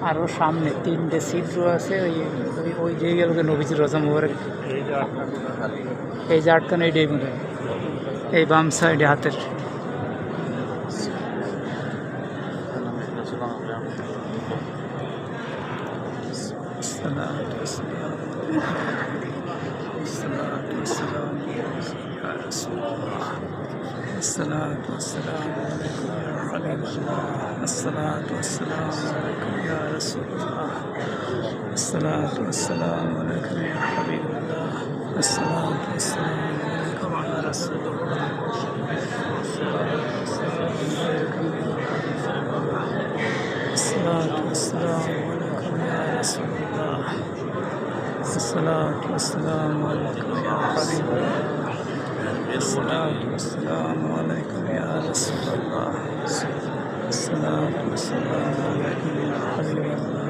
আরও সামনে 3টে ছিদ্র আছে, ওই যে গেল নবীজির রোজা মুবারক। এই যে আটকানো এইটাই মনে হয়, এই বাম সাইডে হাতের। الصلاة والسلام عليكم يا حبيب الله. الصلاة والسلام عليكم يا رسول الله. الصلاة والسلام عليكم يا حبيب الله. الصلاة والسلام عليكم يا رسول الله. الصلاة والسلام عليكم يا رسول الله. الصلاة والسلام عليكم يا حبيب الله. الصلاة والسلام عليكم يا رسول الله. الصلاة والسلام عليكم يا حبيب الله.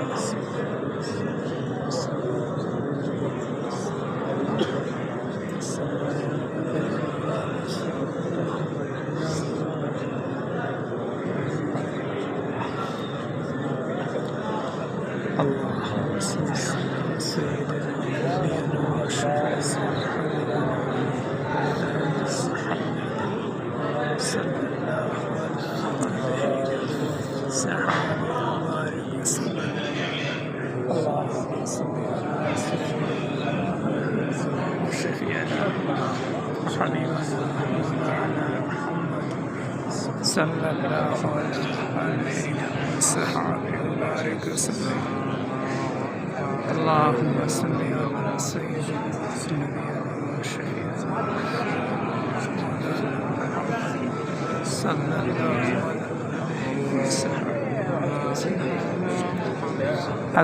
اللهم صل على سيدنا ونبينا وشفيعنا صلى الله عليه وسلم وبارك وسلم. اللهم صل على سيدنا وشفيعنا وحبيبنا ومولانا محمد صلى الله عليه وسلم وبارك وسلم. اللهم صل على سيدنا ونبينا وشفيعنا صلى الله عليه وسلم.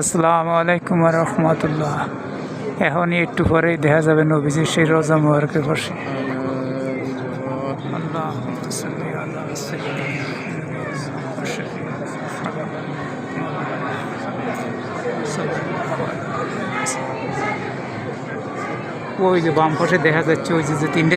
আসসালামু আলাইকুম ওয়া রাহমাতুল্লাহ। এখনই একটু পরেই দেখা যাবে নবীজির সেই রোজা মুবারকের পাশে। আল্লাহুম্মা সাল্লি আলা সাইয়্যিদিনা ওয়া শাফিঈনা ওই যে বাম পাশে দেখা যাচ্ছে ওই যে 3টে